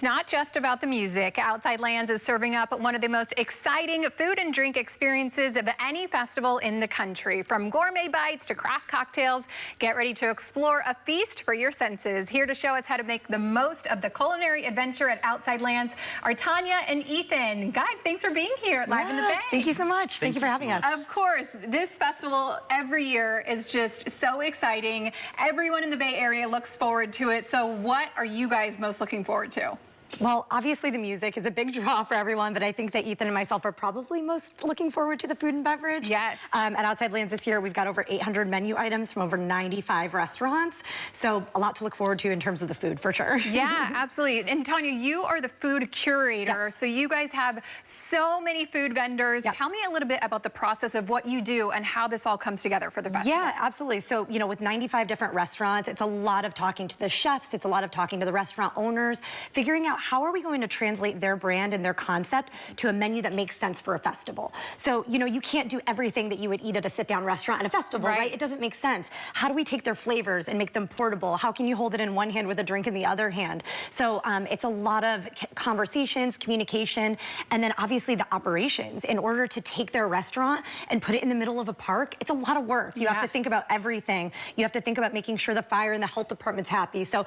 Not just about the music. Outside Lands is serving up one of the most exciting food and drink experiences of any festival in the country. From gourmet bites to craft cocktails, get ready to explore a feast for your senses. Here to show us how to make the most of the culinary adventure at Outside Lands are Tanya and Ethan. Guys, thanks for being here at Live in the Bay. Thank you so much. Thank you for having us. Of course, this festival every year is just so exciting. Everyone in the Bay Area looks forward to it. So what are you guys most looking forward to? Well, obviously the music is a big draw for everyone, but I think that Ethan and myself are probably most looking forward to the food and beverage. Yes. At Outside Lands this year, we've got over 800 menu items from over 95 restaurants. So a lot to look forward to in terms of the food, for sure. Yeah, absolutely. And Tanya, you are the food curator. Yes. So you guys have so many food vendors. Yep. Tell me a little bit about the process of what you do and how this all comes together for the festival. Yeah, absolutely. So, you know, with 95 different restaurants, it's a lot of talking to the chefs. It's a lot of talking to the restaurant owners, figuring out how are we going to translate their brand and their concept to a menu that makes sense for a festival. So, you know, you can't do everything that you would eat at a sit-down restaurant at a festival, right? It doesn't make sense. How do we take their flavors and make them portable? How can you hold it in one hand with a drink in the other hand? So it's a lot of conversations, communication, and then obviously the operations. In order to take their restaurant and put it in the middle of a park, it's a lot of work. You have to think about everything. You have to think about making sure the fire and the health department's happy. So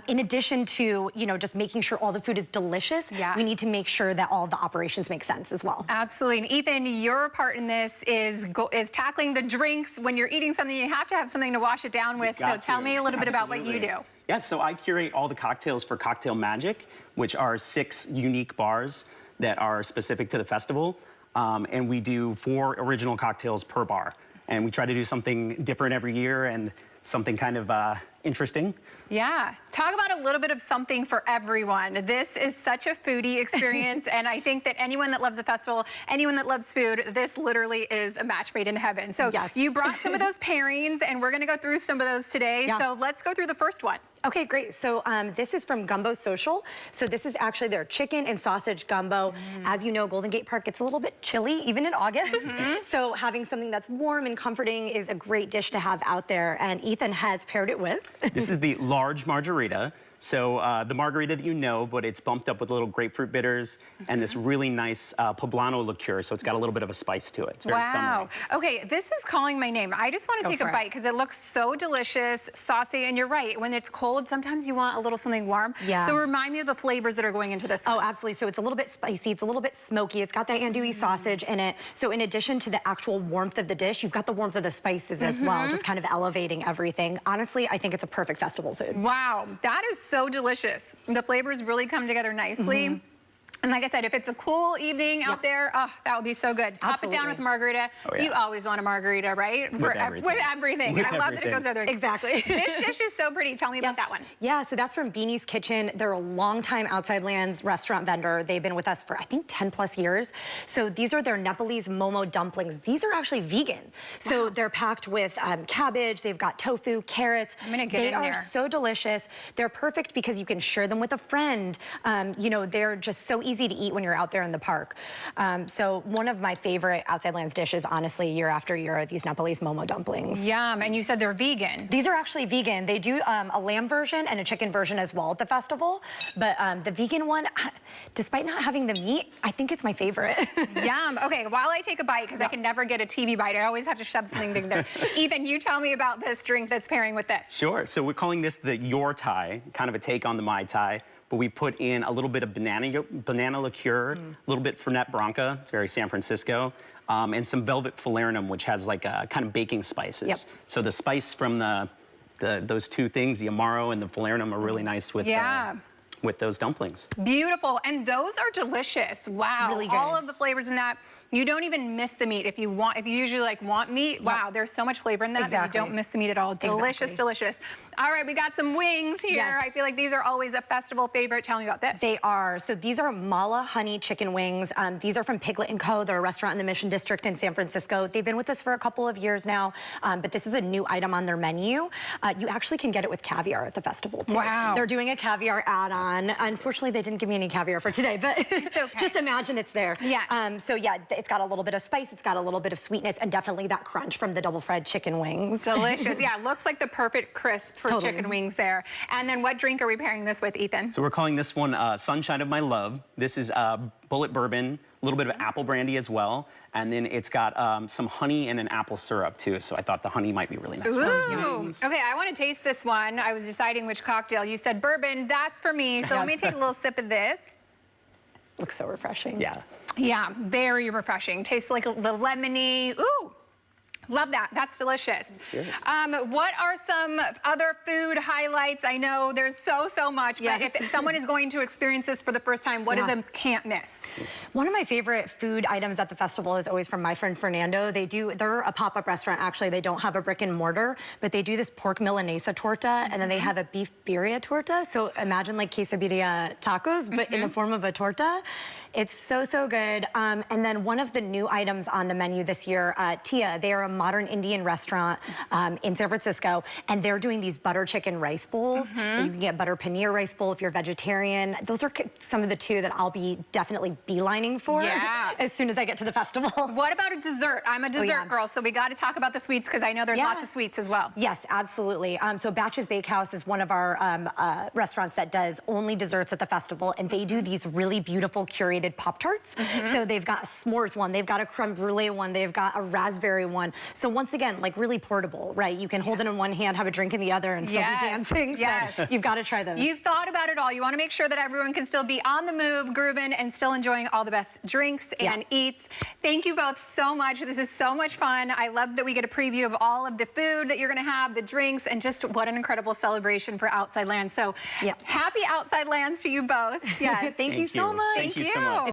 in addition to, you know, just making sure all the food is delicious, we need to make sure that all the operations make sense as well. Absolutely. And Ethan, your part in this is tackling the drinks. When you're eating something, you have to have something to wash it down with. So tell me a little bit about what you do. Yes, so I curate all the cocktails for Cocktail Magic, which are 6 unique bars that are specific to the festival. And we do 4 original cocktails per bar. And we try to do something different every year and something kind of interesting. Yeah, talk about a little bit of something for everyone. This is such a foodie experience, and I think that anyone that loves a festival, anyone that loves food, this literally is a match made in heaven. So you brought some of those pairings, and we're gonna go through some of those today. So let's go through the first one. Okay, great. So this is from Gumbo Social. So this is actually their chicken and sausage gumbo. As you know, Golden Gate Park gets a little bit chilly, even in August. So having something that's warm and comforting is a great dish to have out there. And Ethan has paired it with. This is the large margarita. So the margarita that you know, but it's bumped up with little grapefruit bitters and this really nice poblano liqueur. So it's got a little bit of a spice to it. It's very summery. Okay, this is calling my name. I just want to take a bite because it looks so delicious, saucy, and you're right. When it's cold, sometimes you want a little something warm. So remind me of the flavors that are going into this one. Oh, absolutely. So it's a little bit spicy. It's a little bit smoky. It's got that andouille sausage in it. So in addition to the actual warmth of the dish, you've got the warmth of the spices as well, just kind of elevating everything. Honestly, I think it's a perfect festival food. Wow, that is so delicious. The flavors really come together nicely. And like I said, if it's a cool evening out there, oh, that would be so good. Top it down with margarita. You always want a margarita, right? With everything. With everything. I love that it goes there. Exactly. This dish is so pretty. Tell me about that one. Yeah, so that's from Beanie's Kitchen. They're a longtime Outside Lands restaurant vendor. They've been with us for, I think, 10 plus years. So these are their Nepalese momo dumplings. These are actually vegan. So they're packed with cabbage. They've got tofu, carrots. I'm gonna get in there. They are so delicious. They're perfect because you can share them with a friend. You know, they're just so easy to eat when you're out there in the park. So one of my favorite Outside Lands dishes, honestly, year after year, are these Nepalese momo dumplings. Yum, and you said they're vegan. These are actually vegan. They do a lamb version and a chicken version as well at the festival. But the vegan one, despite not having the meat, I think it's my favorite. Yum. Okay, while I take a bite, because I can never get a TV bite, I always have to shove something big there. Ethan, you tell me about this drink that's pairing with this. Sure. So we're calling this the Your Thai, kind of a take on the Mai Tai. But we put in a little bit of banana liqueur, a little bit Fernet Branca, it's very San Francisco, and some Velvet Falernum, which has like a kind of baking spices. So the spice from those two things, the Amaro and the Falernum, are really nice with those dumplings. Beautiful, and those are delicious. Wow, really good. All of the flavors in that. You don't even miss the meat. If you usually like want meat, wow, there's so much flavor in that that you don't miss the meat at all. Delicious, delicious. All right, we got some wings here. I feel like these are always a festival favorite. Tell me about this. They are. So these are Mala honey chicken wings. These are from Piglet & Co. They're a restaurant in the Mission District in San Francisco. They've been with us for a couple of years now, but this is a new item on their menu. You actually can get it with caviar at the festival too. Wow. They're doing a caviar add-on. Unfortunately, they didn't give me any caviar for today, but just imagine it's there. Yeah. So yeah, It's got a little bit of spice, it's got a little bit of sweetness, and definitely that crunch from the double fried chicken wings. Delicious. Yeah, it looks like the perfect crisp for chicken wings there. And then what drink are we pairing this with, Ethan? So we're calling this one Sunshine of My Love. This is bullet bourbon, a little bit of apple brandy as well. And then it's got some honey and an apple syrup too. So I thought the honey might be really nice. Ooh. Okay, I want to taste this one. I was deciding which cocktail. You said bourbon, that's for me. So let me take a little sip of this. Looks so refreshing. Yeah. Yeah, very refreshing. Tastes like a little lemony. Ooh. Love that. That's delicious. What are some other food highlights? I know there's so much, but if someone is going to experience this for the first time, what is a can't miss? One of my favorite food items at the festival is always from my friend Fernando. They're a pop-up restaurant, actually. They don't have a brick and mortar, but they do this pork milanesa torta, and then they have a beef birria torta. So imagine like quesadilla tacos, but in the form of a torta. It's so good. And then one of the new items on the menu this year, Tia, they are a modern Indian restaurant in San Francisco, and they're doing these butter chicken rice bowls. You can get butter paneer rice bowl if you're vegetarian. Those are some of the two that I'll be definitely beelining for as soon as I get to the festival. What about a dessert? I'm a dessert girl, so we got to talk about the sweets because I know there's lots of sweets as well. Yes, absolutely. So Batch's Bakehouse is one of our restaurants that does only desserts at the festival, and they do these really beautiful curated Pop-Tarts. So they've got a s'mores one, they've got a creme brulee one, they've got a raspberry one. So once again, like really portable, right? You can hold it in one hand, have a drink in the other, and still be dancing. So you've got to try those. You've thought about it all. You want to make sure that everyone can still be on the move, grooving, and still enjoying all the best drinks and eats. Thank you both so much. This is so much fun. I love that we get a preview of all of the food that you're going to have, the drinks, and just what an incredible celebration for Outside Lands. So happy Outside Lands to you both. Yes. Thank you so much. Thank you so much.